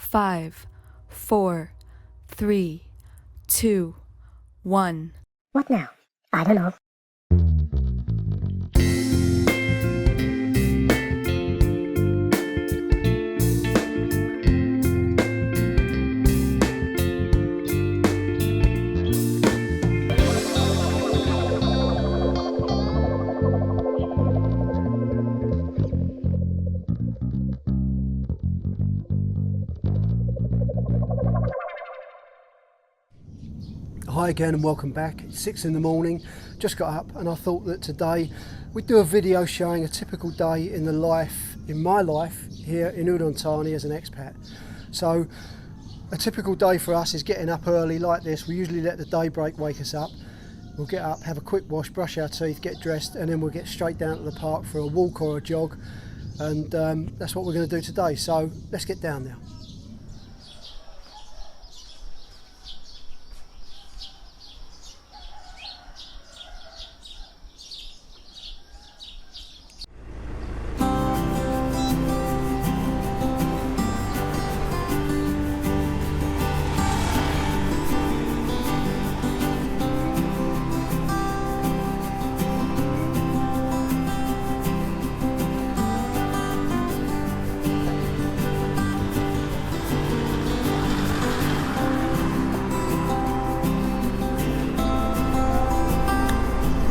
5, 4, 3, 2, 1. What now? I don't know. Hi again and welcome back. It's 6 in the morning, just got up, and I thought that today we'd do a video showing a typical day in my life here in Udon Thani as an expat. So a typical day for us is getting up early like this. We usually let the daybreak wake us up. We'll get up, have a quick wash, brush our teeth, get dressed, and then we'll get straight down to the park for a walk or a jog, and that's what we're going to do today. So let's get down now.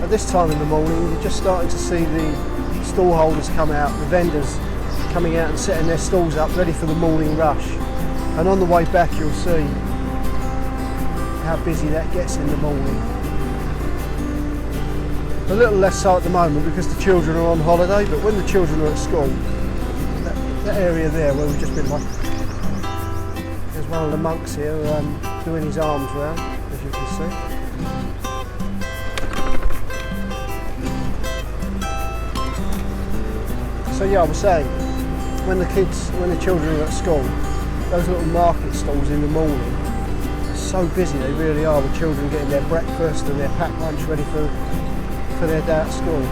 At this time in the morning, you're just starting to see the stall holders come out, the vendors coming out and setting their stalls up ready for the morning rush. And on the way back you'll see how busy that gets in the morning. A little less so at the moment because the children are on holiday, but when the children are at school, that area there where we've just been, there's one of the monks here doing his arms round, as you can see. So yeah, I was saying, when the children are at school, those little market stalls in the morning are so busy, they really are, with children getting their breakfast and their packed lunch ready for their day at school.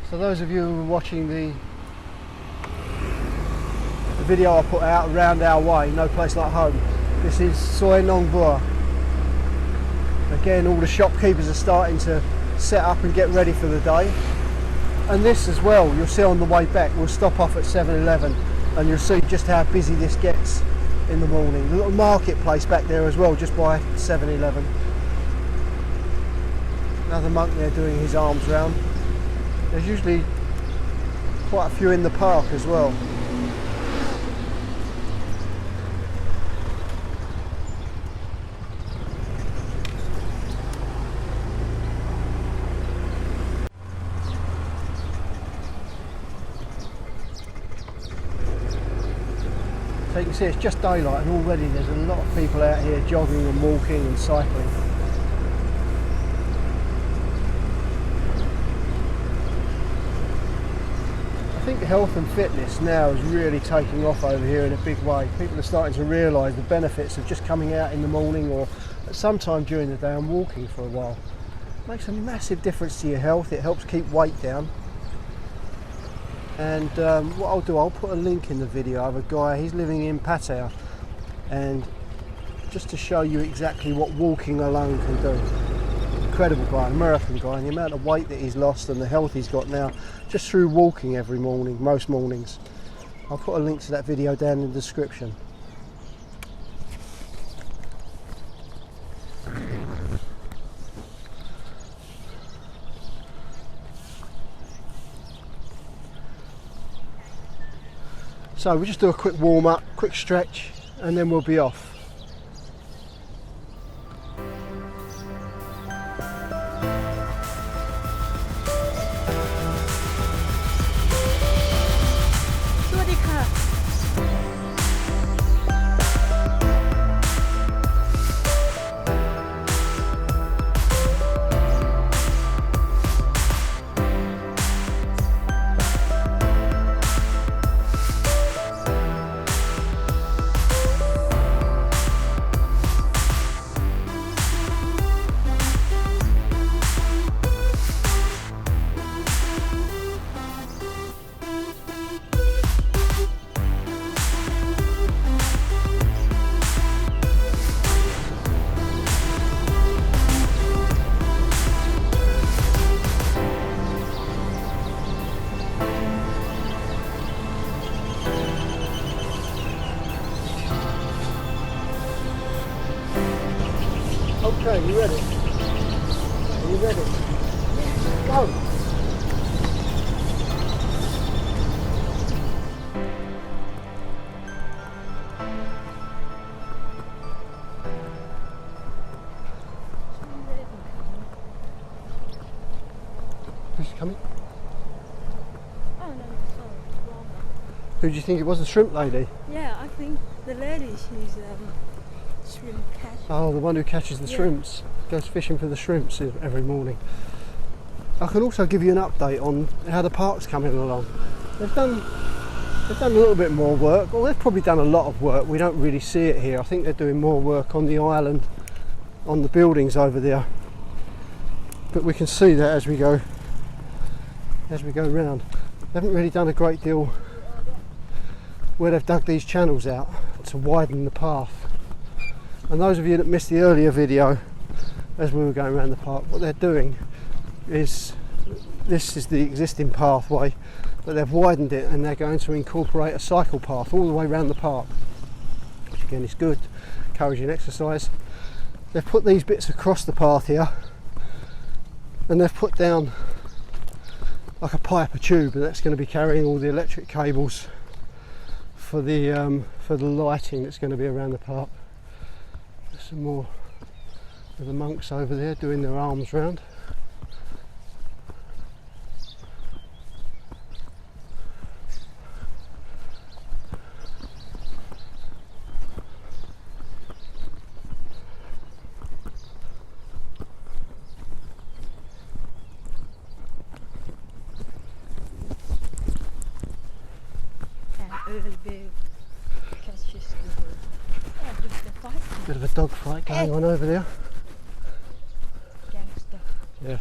So those of you who were watching the video I put out around our way, No Place Like Home, this is Soi Nong Bua. Again, all the shopkeepers are starting to set up and get ready for the day. And this as well, you'll see on the way back, we'll stop off at 7-Eleven and you'll see just how busy this gets in the morning. The little marketplace back there as well, just by 7-Eleven. Another monk there doing his arms round. There's usually quite a few in the park as well. So you can see it's just daylight and already there's a lot of people out here jogging and walking and cycling. I think health and fitness now is really taking off over here in a big way. People are starting to realise the benefits of just coming out in the morning or at some time during the day and walking for a while. It makes a massive difference to your health. It helps keep weight down. And what I'll do, I'll put a link in the video of a guy, he's living in Pattaya, and just to show you exactly what walking alone can do. Incredible guy, an American guy, and the amount of weight that he's lost and the health he's got now just through walking every morning, most mornings. I'll put a link to that video down in the description. So we'll just do a quick warm up, quick stretch, and then we'll be off. Okay, you ready? Are you ready? Go! Who's coming? Oh no, sorry, wrong one. Who do you think it was? The shrimp lady? Yeah, I think the lady, she's shrimp catcher. Oh, the one who catches the Yeah. shrimps. Goes fishing for the shrimps every morning. I can also give you an update on how the park's coming along. They've done a little bit more work. Well, they've probably done a lot of work. We don't really see it here. I think they're doing more work on the island, on the buildings over there. But we can see that as we go round. They haven't really done a great deal where they've dug these channels out to widen the path. And those of you that missed the earlier video as we were going around the park, what they're doing is, this is the existing pathway, but they've widened it and they're going to incorporate a cycle path all the way around the park, which again is good, encouraging exercise. They've put these bits across the path here and they've put down like a pipe, a tube, and that's going to be carrying all the electric cables for the lighting that's going to be around the park. There's some more of the monks over there doing their arms round. Early bird catches the fight. Bit of a dog fight going on over there. Gangster. Yeah.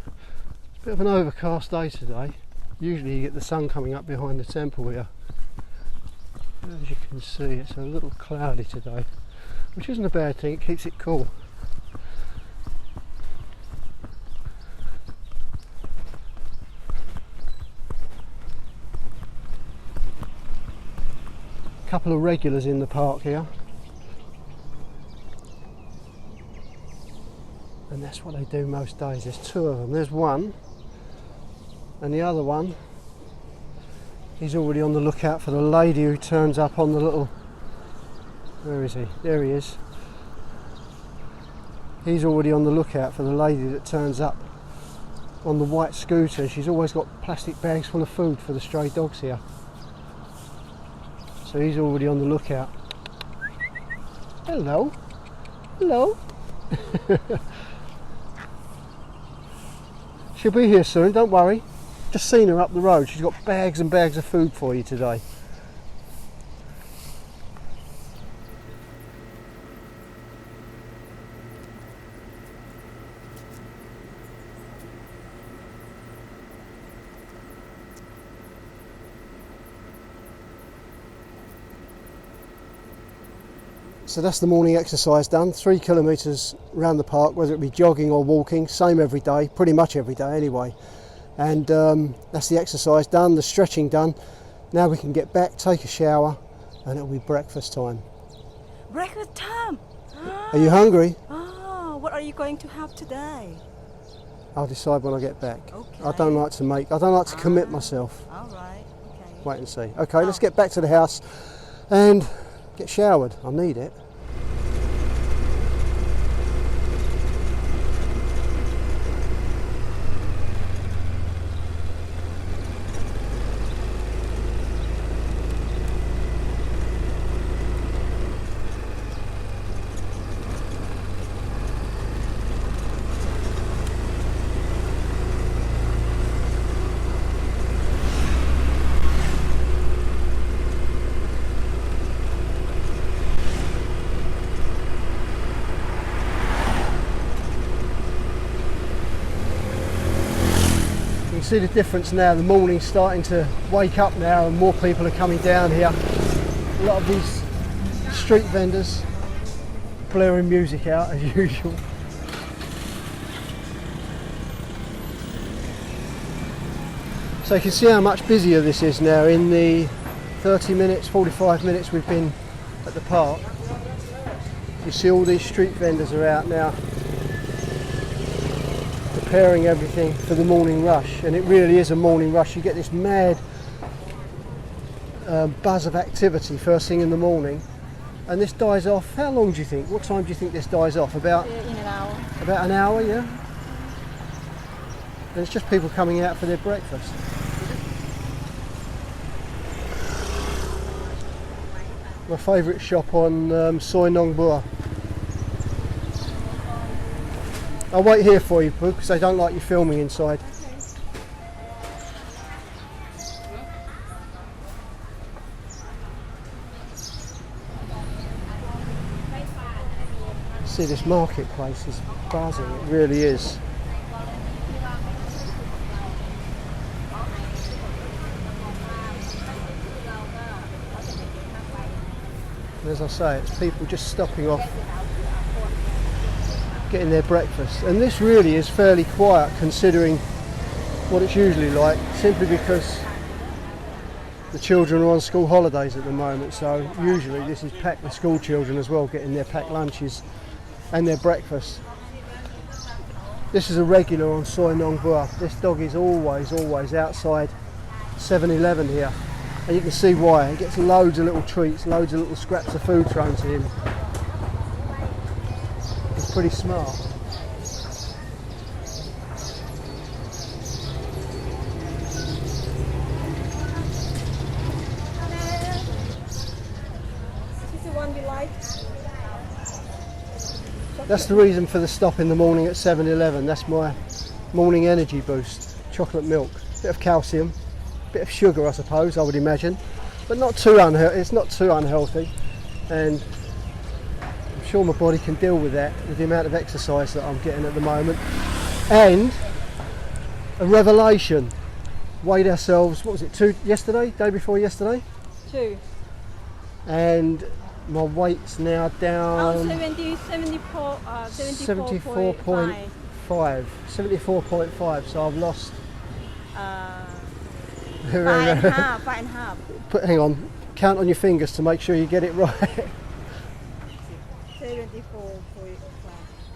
It's a bit of an overcast day today. Usually you get the sun coming up behind the temple here. As you can see, it's a little cloudy today, which isn't a bad thing, it keeps it cool. A couple of regulars in the park here, and that's what they do most days. There's two of them. There's one, and the other one, he's already on the lookout for the lady who turns up on the little... Where is he? There he is. He's already on the lookout for the lady that turns up on the white scooter. She's always got plastic bags full of food for the stray dogs here. So he's already on the lookout. Hello. Hello. She'll be here soon, don't worry. Just seen her up the road. She's got bags and bags of food for you today. So that's the morning exercise done. 3 kilometres around the park, whether it be jogging or walking, same every day, pretty much every day anyway. And that's the exercise done, the stretching done. Now we can get back, take a shower, and it'll be breakfast time. Breakfast time! Are you hungry? Oh, what are you going to have today? I'll decide when I get back. Okay. I don't like to commit myself. Alright, okay. Wait and see. Okay, let's get back to the house and get showered. I need it. See the difference now. The morning's starting to wake up now and more people are coming down here. A lot of these street vendors blaring music out as usual. So you can see how much busier this is now in the 30 minutes, 45 minutes we've been at the park. You see all these street vendors are out now preparing everything for the morning rush, and it really is a morning rush. You get this mad buzz of activity first thing in the morning, and this dies off. How long do you think? What time do you think this dies off? About In an hour. about an hour, yeah? And it's just people coming out for their breakfast. My favourite shop on Soi Nong Bua. I'll wait here for you, Pooh, because they don't like you filming inside. See, this marketplace is buzzing, it really is. And as I say, it's people just stopping off, getting their breakfast. And this really is fairly quiet considering what it's usually like, simply because the children are on school holidays at the moment. So usually this is packed with school children as well, getting their packed lunches and their breakfast. This is a regular on Soi Nong Bua. This dog is always outside 7-Eleven here. And you can see why. He gets loads of little treats, loads of little scraps of food thrown to him. He's pretty smart. This is the one we like. That's the reason for the stop in the morning at 7-Eleven. That's my morning energy boost. Chocolate milk, bit of calcium, bit of sugar I suppose, I would imagine, but not too it's not too unhealthy, and I'm sure my body can deal with that with the amount of exercise that I'm getting at the moment. And a revelation, weighed ourselves, what was it, day before yesterday, 2. and my weight's now down 74.5. 74.5, so I've lost 5.5. hang on, count on your fingers to make sure you get it right. 74.5.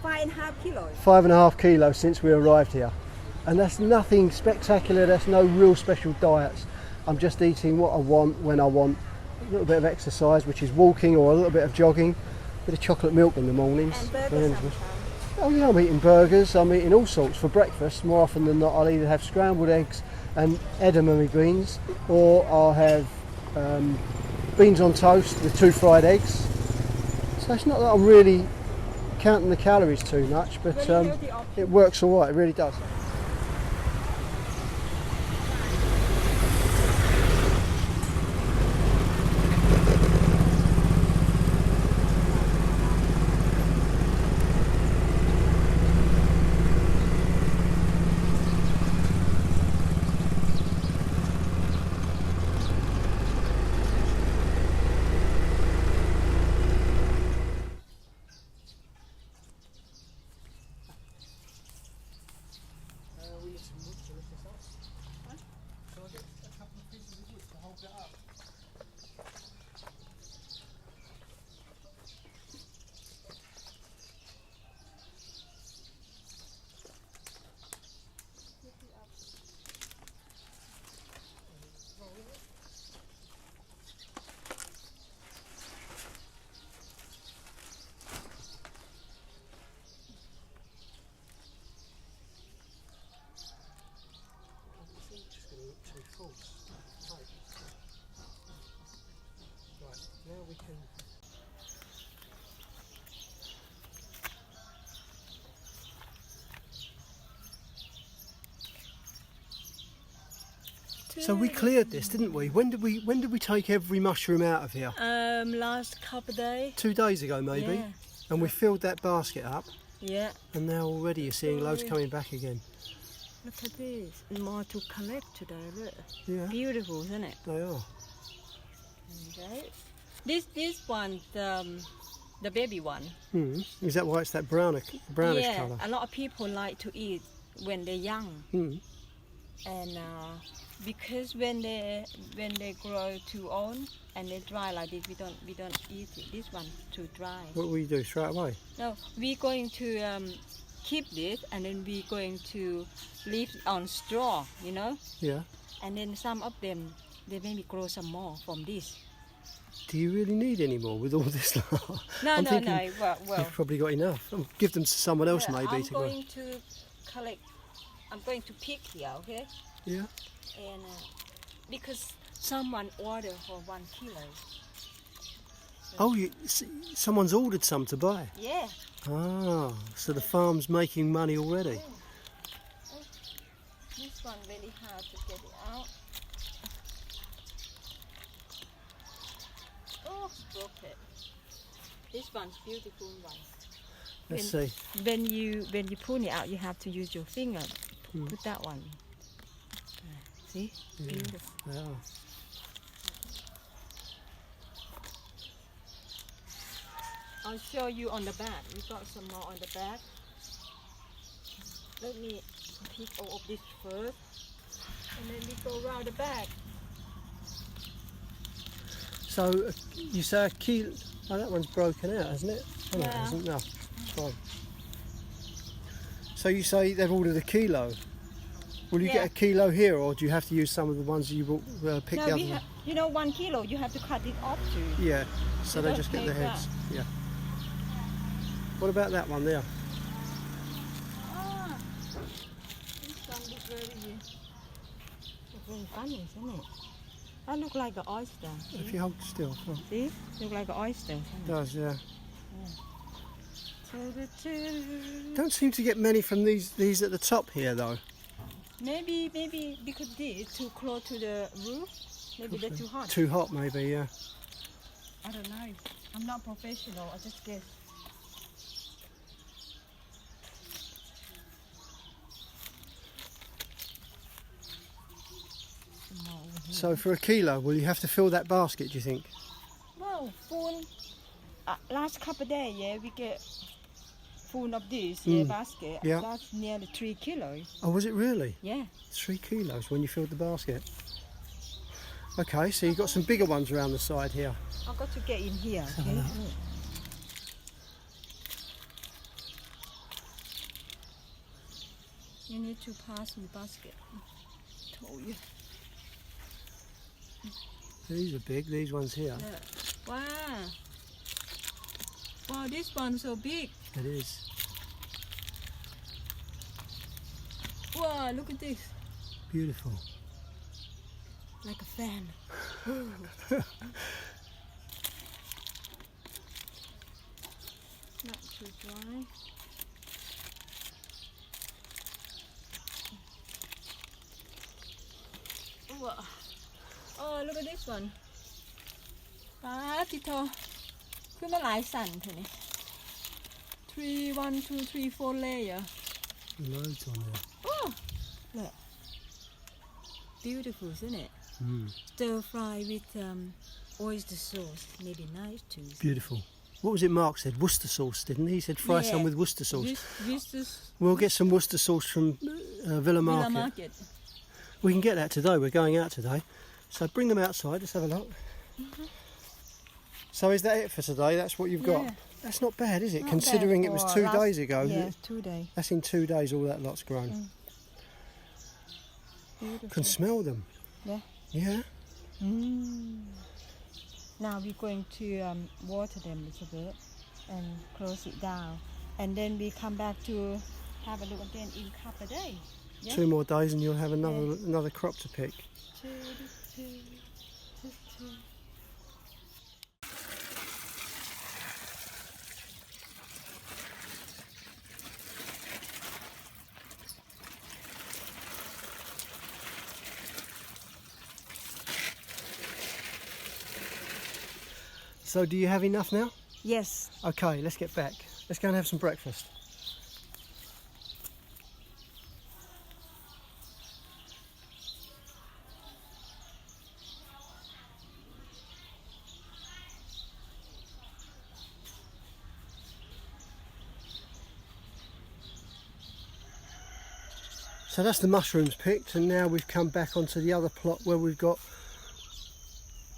5.5 kilos. 5.5 kilos since we arrived here, and that's nothing spectacular. That's no real special diets. I'm just eating what I want when I want. A little bit of exercise, which is walking, or a little bit of jogging, a bit of chocolate milk in the mornings. And burgers sometimes. Oh yeah, I'm eating burgers, I'm eating all sorts for breakfast. More often than not, I'll either have scrambled eggs and edamame beans, or I'll have beans on toast with 2 fried eggs. So it's not that I'm really counting the calories too much, but it works all right, it really does. Now we can So we cleared this, didn't we? When did we take every mushroom out of here? Last couple of days. 2 days ago maybe. Yeah. And we filled that basket up, Yeah. and now already you're seeing loads coming back again. Look at this. More to collect today. Look. Yeah, Beautiful, isn't it? they are. Okay. This one, the baby one. Is that why it's that brownish Yeah. colour? A lot of people like to eat when they're young. and because when they grow too old and they dry like this, we don't eat it. This one too dry. What will you do? Throw it away? No, we're going to keep this, and then we're going to leave it on straw, you know. Yeah. And then some of them, they maybe grow some more from this. Do you really need any more with all this? No, I'm no, thinking no. Well, You've probably got enough. Give them to someone else, maybe. I'm to grow. going to collect. I'm going to pick here, okay? Yeah. And because someone ordered for 1 kilo. Oh, someone's ordered some to buy. Yeah. Ah, so the farm's making money already. Oh, this one really hard to get it out. Oh, broke it. This one's beautiful one. Let's see. When you pull it out, you have to use your finger. Put that one. See? Yeah. Beautiful. Yeah. I'll show you on the back. We got some more on the back. Let me pick all of this first, and then we go around the back. So you say a kilo. Oh, that one's broken out, hasn't it? Oh, no, it Yeah. hasn't. No, it's fine. So you say they've ordered a kilo. Will you Yeah. get a kilo here, or do you have to use some of the ones you picked No, the we other? you know, 1 kilo, you have to cut it off too. Yeah. So You they don't just get the take heads. Yeah. What about that one there? Ah, this one looks very funny, isn't it? That looks like an oyster. If you hold still. Oh, See? Look like an oyster. it does, yeah. Maybe Don't seem to get many from these at the top here, though. because this is too close to the roof. Maybe they're too hot. Too hot, maybe. Yeah. I don't know. I'm not professional. I just guess. So for a kilo, will you have to fill that basket? Do you think? Well, full. Last couple of days, yeah, we get full of this basket. Yeah. That's nearly 3 kilos. Oh, was it really? Yeah. 3 kilos when you filled the basket. Okay, so you've got some bigger ones around the side here. I've got to get in here. have a Okay? look. You need to pass me basket. Told you. These are big. These ones here. Yeah. Wow. Wow, this one's so big. It is Wow, look at this. beautiful. Like a fan. Not too dry. Wow. Oh, look at this one. ป้าทิโตขึ้นมาหลายสั่นเถอะนี่ 1, 2, 3, 4 layer. Loads on there. Oh, look. Beautiful, isn't it? Mm, Stir fry with oyster sauce. Maybe nice too. beautiful. What was it Mark said? Worcester sauce, didn't he? He said fry Yeah. some with Worcester sauce. This We'll get some Worcester sauce from Villa Market. Market. We can get that today. We're going out today. So bring them outside. Let's have a look. So is that it for today? That's what you've got? Yeah. That's not bad, is it? Not Considering bad it was for 2 last- days ago. Yeah, 2 days. That's in 2 days all that lot's grown. Beautiful. Can smell them. Yeah. Yeah? Now we're going to water them a little bit and close it down. And then we come back to have a look again in a couple of days. Yeah? 2 more days and you'll have another crop to pick. Two. So do you have enough now? Yes. Okay, let's get back. Let's go and have some breakfast. So So that's the mushrooms picked, and now we've come back onto the other plot where we've got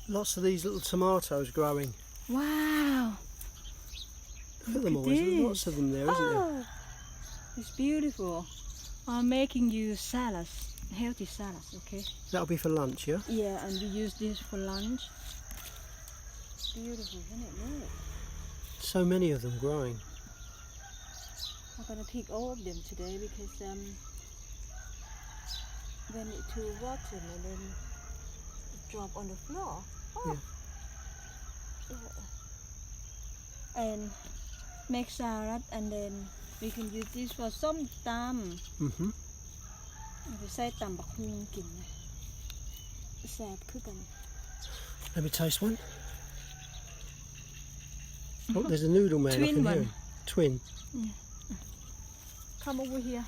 lots of these little tomatoes growing. Wow. Look at them all, there's lots of them there, isn't there? It's beautiful. I'm making you salads, healthy salads, okay? That'll be for lunch, yeah? Yeah, and we use this for lunch. Beautiful, isn't it? Look. So many of them growing. I'm gonna pick all of them today because when it too rotten and then it drop on the floor. Oh. Yeah. And make salad, and then we can use this for some tam. Mm-hmm. ไปใส่ตำบักฮุ่งกินนะแซ่บคือกัน Let me taste one. Oh, there's a noodle man. Twin I can one. hear him. Twin. Come over here.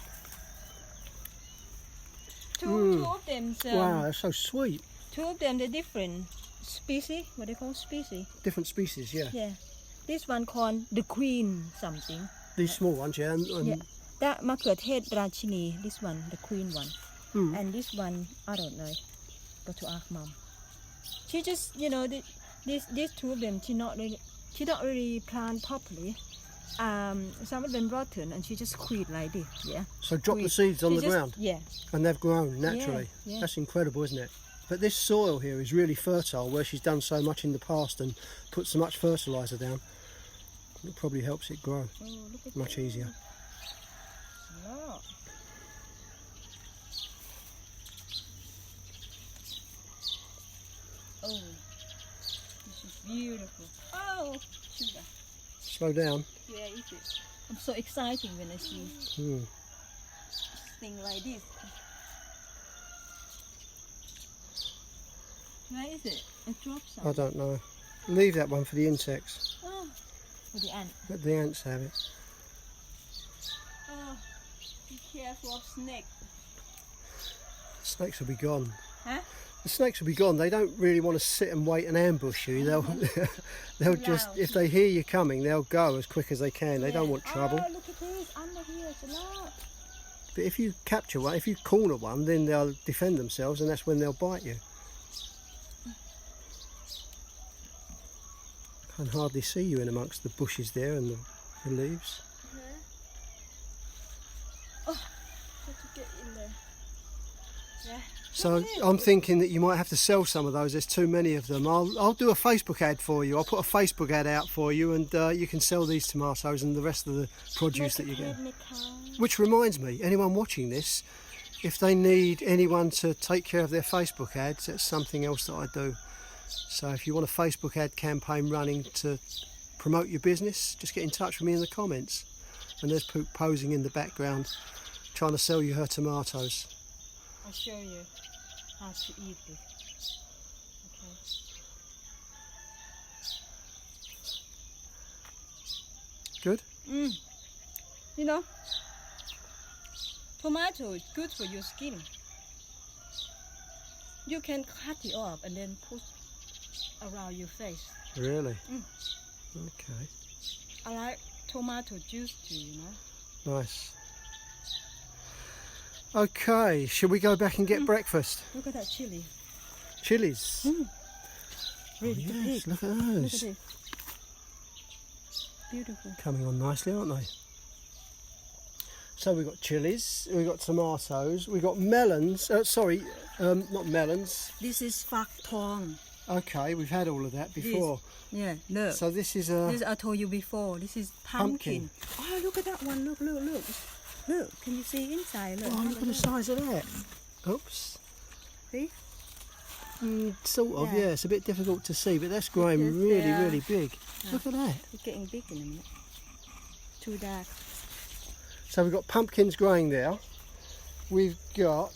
Two of them. Wow, that's so sweet. Two of them, they're different species. What they call species? Different species, yeah. Yeah. This one called the queen something. These small ones, yeah. And Yeah. That มะเขือเทศราชินี This one, the queen one. And this one, I don't know. Got to ask mom. She just, these two of them, she not really plant properly. Some of them rotten, and she just quit like this. Yeah. So drop the seeds on the ground. Yeah. And they've grown naturally. Yeah. That's incredible, isn't it? But this soil here is really fertile, where she's done so much in the past and put so much fertiliser down. It probably helps it grow Oh, look at much easier. Lot. Oh, this is beautiful. Oh, sugar. Slow down. Yeah, eat it. I'm so excited when I see thing like this. Where is it? It drops some. I don't know. Leave that one for the insects. Oh, for the ant. Let the ants have it. Oh, be careful of snake. Snakes will be gone. Huh? The snakes will be gone. They don't really want to sit and wait and ambush you. They'll just, if they hear you coming, they'll go as quick as they can. They don't want trouble. Oh, look at this. Under here, it's a lot. But if you capture one, if you corner one, then they'll defend themselves, and that's when they'll bite you. I can hardly see you in amongst the bushes there and the leaves. Oh, got to get in there. Yeah. So I'm thinking that you might have to sell some of those. There's too many of them. I'll do a Facebook ad for you. I'll put a Facebook ad out for you, and you can sell these tomatoes and the rest of the produce that you get. Which reminds me, anyone watching this, if they need anyone to take care of their Facebook ads, that's something else that I do. So if you want a Facebook ad campaign running to promote your business, just get in touch with me in the comments. And there's Pook posing in the background, trying to sell you her tomatoes. I'll show you how to eat this. Okay. Good? You know, tomato is good for your skin. You can cut it off and then put around your face. Really? Okay. I like tomato juice too, you know. Nice. Okay, should we go back and get breakfast? Look at that chili. Chilies. Really Oh, yes, big. look at Look those. at this. Beautiful. Coming on nicely, aren't they? So we've got chilies, we've got tomatoes, we've got melons. Not melons. This is fak tong. Okay, we've had all of that before. Yeah, look. So this is This I told you before. This is pumpkin. Oh, look at that one. Look. Look, can you see inside? Look. Oh, look at the size of that. Oops. See? Sort of, Yeah. yeah. It's a bit difficult to see, but that's growing Because really, they are- really big. Look at that. It's getting big in a minute. Too dark. So we've got pumpkins growing there. We've got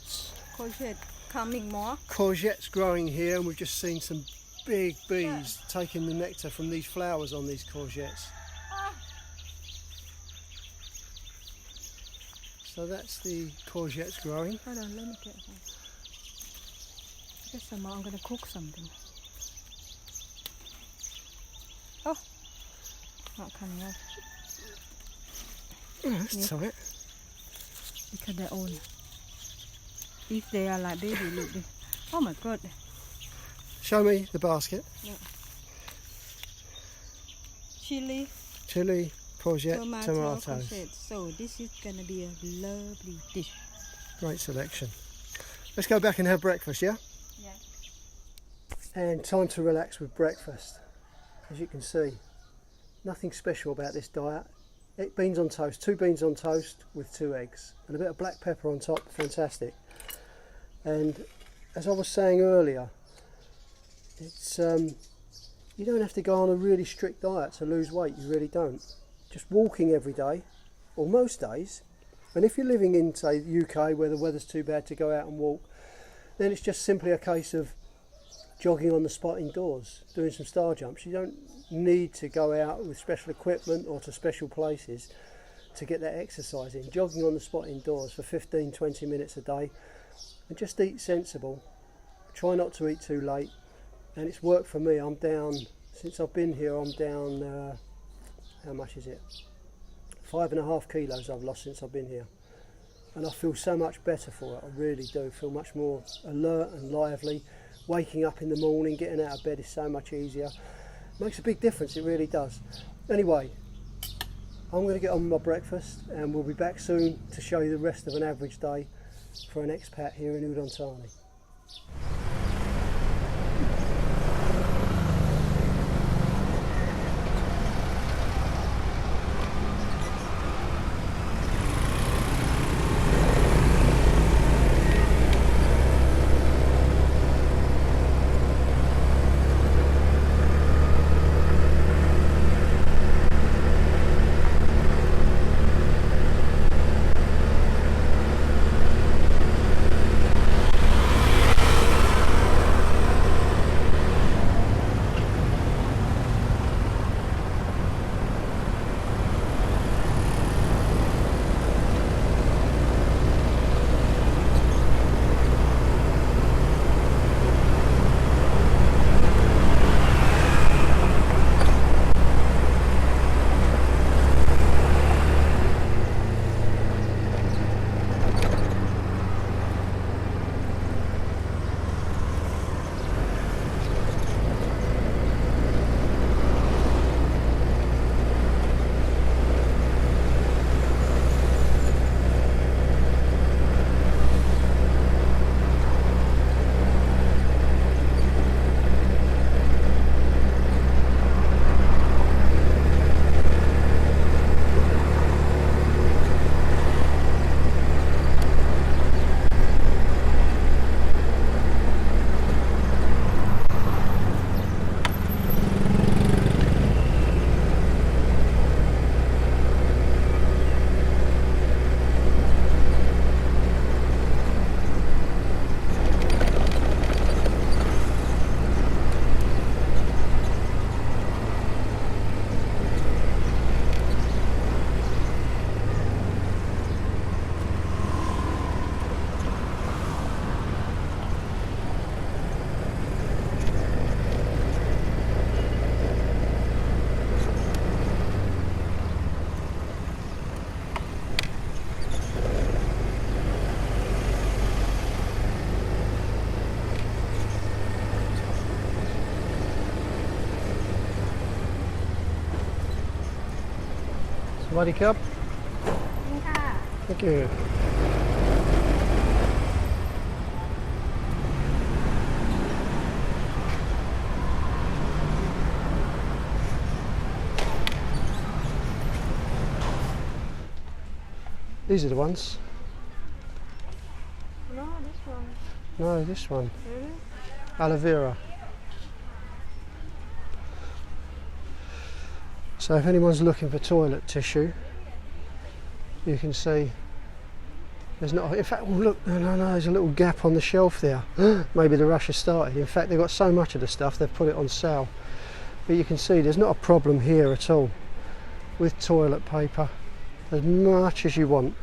Courgette coming more. courgettes growing here, and we've just seen some big bees taking the nectar from these flowers on these courgettes. So that's the courgettes growing. Hold on, let me get one. Just some more. I'm going to cook something. Oh, not coming off. Oh, that's tight. Because they're old. If they are like baby, look. Oh my god. Show me the basket. Chili, Chili, courgette, tomato, tomatoes. courgette. So this is gonna be a lovely dish. Great selection. Let's go back and have breakfast, yeah? Yeah. And time to relax with breakfast. As you can see, nothing special about this diet. Beans on toast, 2 beans on toast with 2 eggs and a bit of black pepper on top, fantastic. And as I was saying earlier, it's you don't have to go on a really strict diet to lose weight, you really don't. Just walking every day, or most days, and if you're living in, say, the UK where the weather's too bad to go out and walk, then it's just simply a case of jogging on the spot indoors, doing some star jumps. You don't need to go out with special equipment or to special places to get that exercise in. Jogging on the spot indoors for 15-20 minutes a day, and just eat sensible. Try not to eat too late, and it's worked for me. I'm down, since I've been here, I'm down, how much is it? 5.5 kilos I've lost since I've been here. And I feel so much better for it, I really do. Feel much more alert and lively. Waking up in the morning, getting out of bed is so much easier. Makes a big difference, it really does. Anyway, I'm going to get on with my breakfast, and we'll be back soon to show you the rest of an average day for an expat here in Udon Thani. Sawadee-krap. Thank you. These are the ones. No, this one. No, this one. Really? Aloe vera. So if anyone's looking for toilet tissue, you can see there's not, in fact, oh look, no, there's a little gap on the shelf there. Maybe the rush has started. In fact, they've got so much of the stuff, they've put it on sale. But you can see there's not a problem here at all with toilet paper, as much as you want.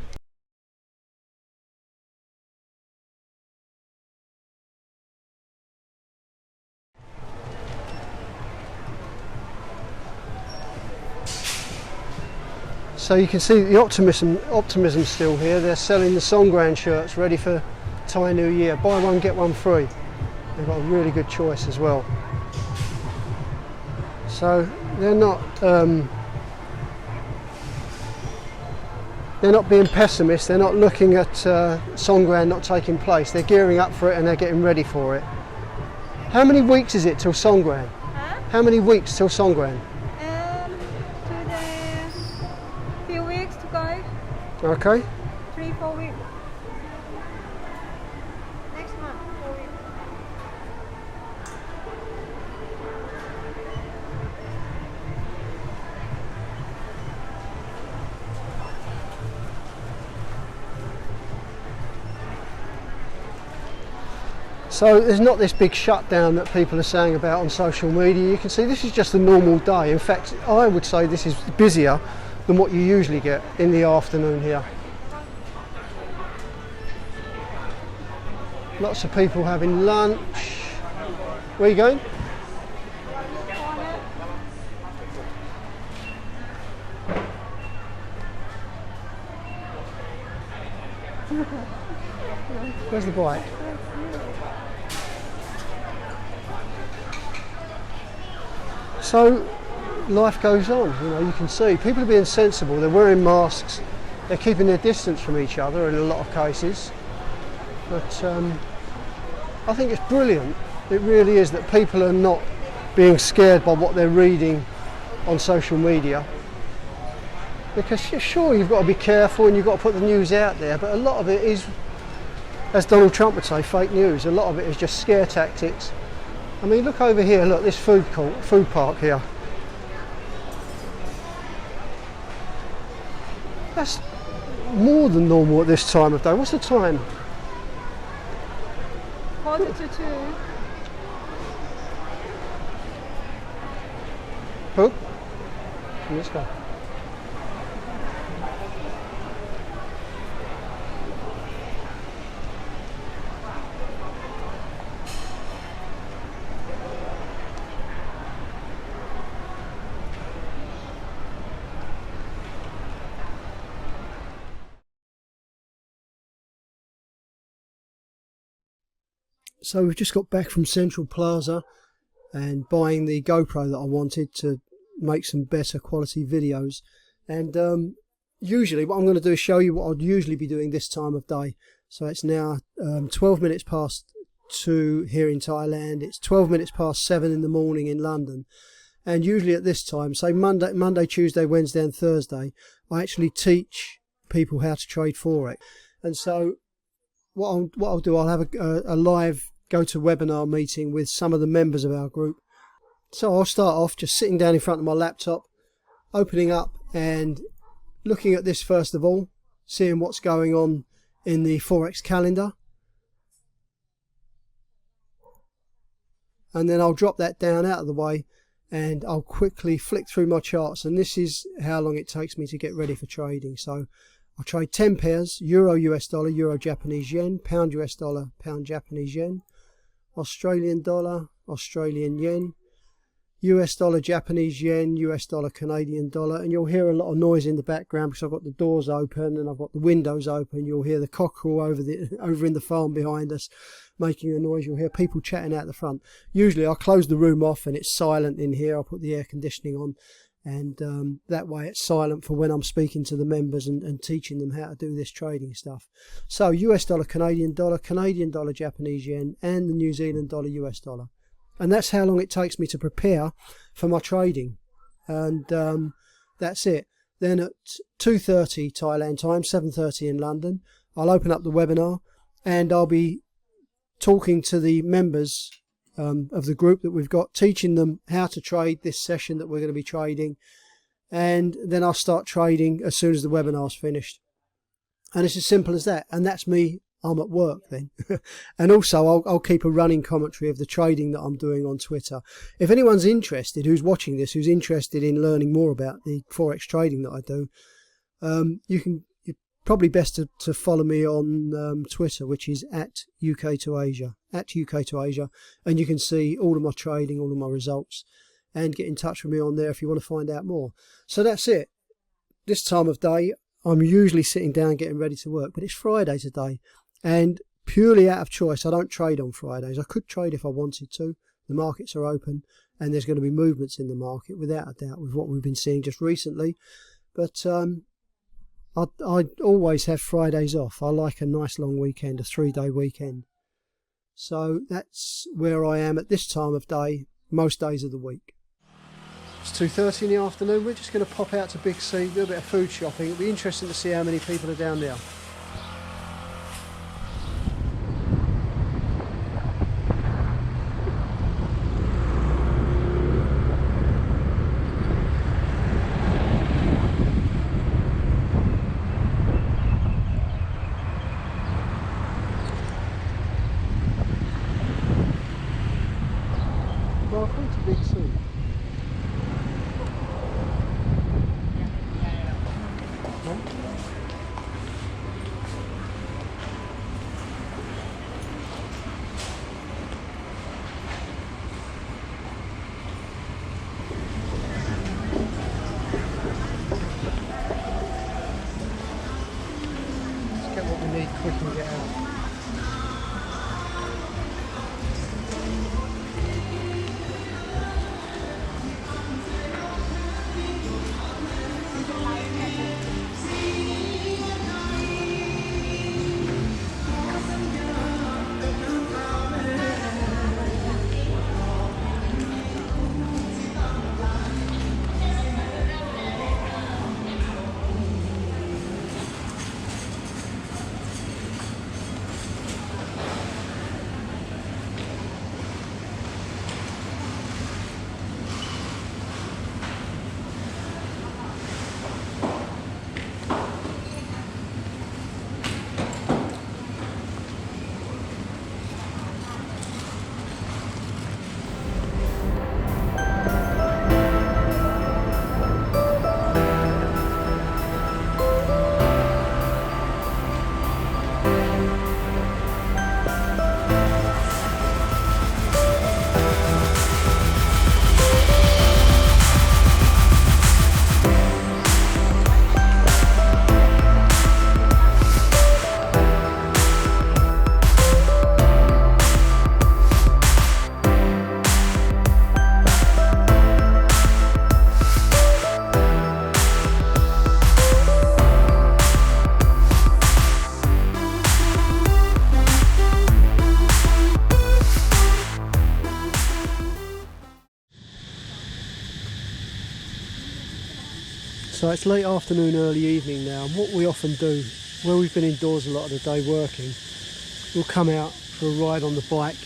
So you can see the optimism's still here. They're selling the Songkran shirts ready for Thai New Year. Buy one, get one free. They've got a really good choice as well. So they're not being pessimists. They're not looking at Songkran not taking place. They're gearing up for it and they're getting ready for it. How many weeks is it till Songkran? Huh? How many weeks till Songkran? To the few weeks to go. Okay. 3-4 weeks. Next month, 4 weeks. So there's not this big shutdown that people are saying about on social media. You can see this is just a normal day. In fact, I would say this is busier than what you usually get in the afternoon here. Lots of people having lunch. Where are you going? Where's the bike? So life goes on, you know, you can see people are being sensible, they're wearing masks, they're keeping their distance from each other in a lot of cases. But I think it's brilliant, it really is, that people are not being scared by what they're reading on social media. Because sure, you've got to be careful and you've got to put the news out there, but a lot of it is, as Donald Trump would say, fake news. A lot of it is just scare tactics. I mean, look over here, look, this food park here. That's more than normal at this time of day. What's the time? 1:45. Hook? Let's go. So we've just got back from Central Plaza and buying the GoPro that I wanted to make some better quality videos. And usually what I'm going to do is show you what I'd usually be doing this time of day. So it's now 12 minutes past 2 here in Thailand. It's 12 minutes past 7 in the morning in London. And usually at this time, say Monday, Tuesday, Wednesday and Thursday, I actually teach people how to trade forex. And so what I'll do, I'll have a live GoToWebinar meeting with some of the members of our group. So I'll start off just sitting down in front of my laptop, opening up and looking at this first of all, seeing what's going on in the forex calendar. And then I'll drop that down out of the way and I'll quickly flick through my charts, and this is how long it takes me to get ready for trading. So I'll trade 10 pairs, Euro US dollar, Euro Japanese yen, Pound US dollar, Pound Japanese yen, Australian dollar, Australian yen, US dollar, Japanese yen, US dollar, Canadian dollar. And you'll hear a lot of noise in the background because I've got the doors open and I've got the windows open. You'll hear the cockerel over in the farm behind us making a noise. You'll hear people chatting out the front. Usually I'll close the room off and it's silent in here. I'll put the air conditioning on, and that way it's silent for when I'm speaking to the members and teaching them how to do this trading stuff. So US dollar, Canadian dollar, Japanese yen, and the New Zealand dollar, US dollar. And that's how long it takes me to prepare for my trading. And that's it. Then at 2:30 Thailand time, 7:30 in London, I'll open up the webinar and I'll be talking to the members of the group that we've got, teaching them how to trade this session that we're going to be trading. And then I'll start trading as soon as the webinar's finished. And it's as simple as that. And that's me. I'm at work then. And also I'll keep a running commentary of the trading that I'm doing on Twitter. If anyone's interested, who's watching this, who's interested in learning more about the forex trading that I do, you're probably best to follow me on Twitter, which is at UK to Asia, and you can see all of my trading, all of my results, and get in touch with me on there if you want to find out more. So that's it. This time of day, I'm usually sitting down getting ready to work, but it's Friday today. And purely out of choice. I don't trade on Fridays. I could trade if I wanted to. The markets are open and there's going to be movements in the market without a doubt with what we've been seeing just recently. But I always have Fridays off. I like a nice long weekend, a 3-day weekend. So that's where I am at this time of day, most days of the week. It's 2:30 in the afternoon. We're just going to pop out to Big C, do a bit of food shopping. It'll be interesting to see how many people are down there. Welcome to Big C. Let's get what we need quick and get out. So it's late afternoon, early evening now, and what we often do, where we've been indoors a lot of the day working, we'll come out for a ride on the bike,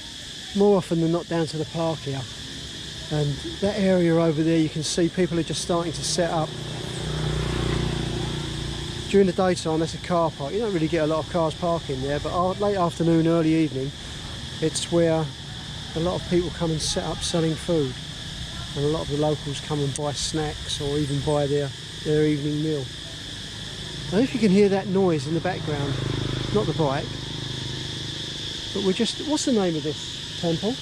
more often than not down to the park here. And that area over there, you can see people are just starting to set up. During the daytime, that's a car park. You don't really get a lot of cars parking there, but late afternoon, early evening, it's where a lot of people come and set up selling food. And a lot of the locals come and buy snacks or even buy their evening meal. Now if you can hear that noise in the background, not the bike, but we're just, what's the name of this temple?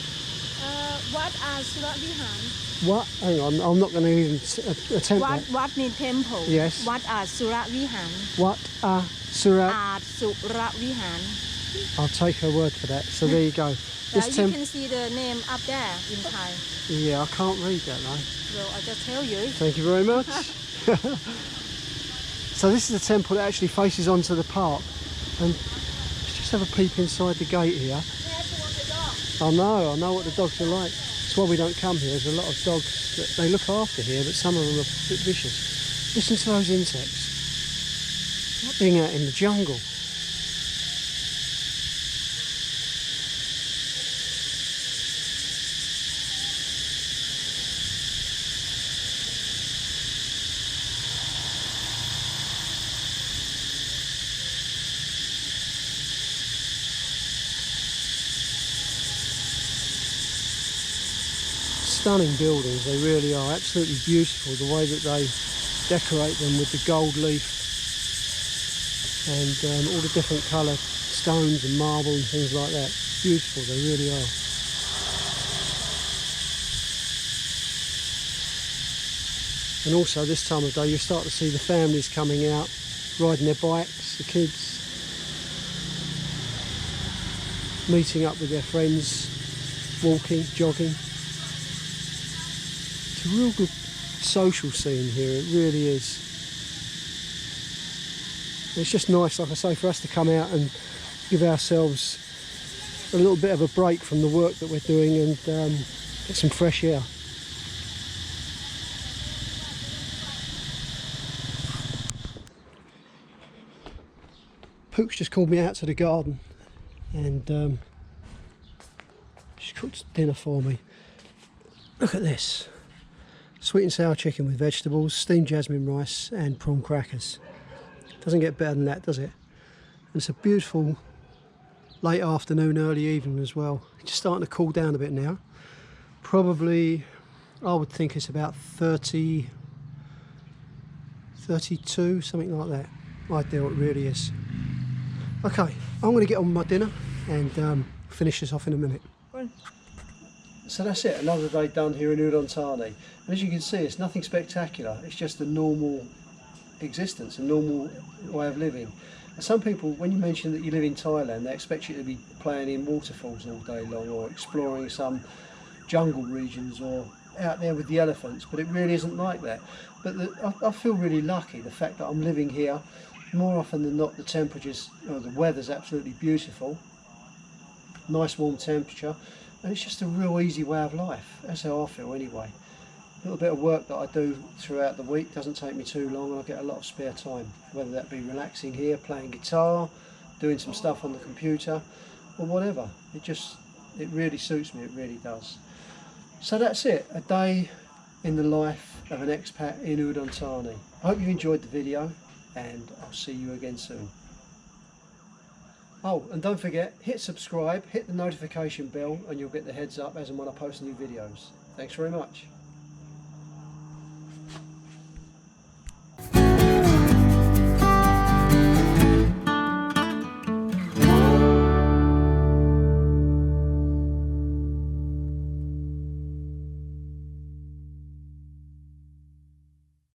Wat Suravihan. What? Hang on, I'm not going to even attempt that. Wat means temple. Yes. Wat Suravihan. What Suravihan. I'll take her word for that. So there you go. You can see the name up there in Thai. Yeah, I can't read that though. Well, I'll just tell you. Thank you very much. So this is the temple that actually faces onto the park, and let's just have a peep inside the gate here. I know what the dogs are like. That's why we don't come here. There's a lot of dogs that they look after here, but some of them are a bit vicious. Listen to those insects. Like being out in the jungle. Stunning buildings, they really are, absolutely beautiful, the way that they decorate them with the gold leaf and all the different colour stones and marble and things like that. Beautiful, they really are. And also this time of day you start to see the families coming out, riding their bikes, the kids. meeting up with their friends, walking, jogging. It's a real good social scene here, it really is. It's just nice, like I say, for us to come out and give ourselves a little bit of a break from the work that we're doing and get some fresh air. Pook's just called me out to the garden and she's cooked dinner for me. Look at this. Sweet and sour chicken with vegetables, steamed jasmine rice and prawn crackers. Doesn't get better than that, does it? And it's a beautiful late afternoon, early evening as well. It's just starting to cool down a bit now. Probably, I would think it's about 30, 32, something like that. Ideal, it really is. Okay, I'm going to get on with my dinner and finish this off in a minute. So that's it, another day done here in Udon Thani. And as you can see, it's nothing spectacular, it's just a normal existence, a normal way of living. And some people, when you mention that you live in Thailand, they expect you to be playing in waterfalls all day long or exploring some jungle regions or out there with the elephants, but it really isn't like that. But I feel really lucky, the fact that I'm living here. More often than not, the temperatures, or the weather's absolutely beautiful, nice warm temperature, and it's just a real easy way of life. That's how I feel anyway. A little bit of work that I do throughout the week doesn't take me too long, and I get a lot of spare time, whether that be relaxing here, playing guitar, doing some stuff on the computer, or whatever. It really suits me, it really does. So that's it, a day in the life of an expat in Udon Thani. I hope you enjoyed the video, and I'll see you again soon. Oh, and don't forget, hit subscribe, hit the notification bell, and you'll get the heads up as and when I post new videos. Thanks very much.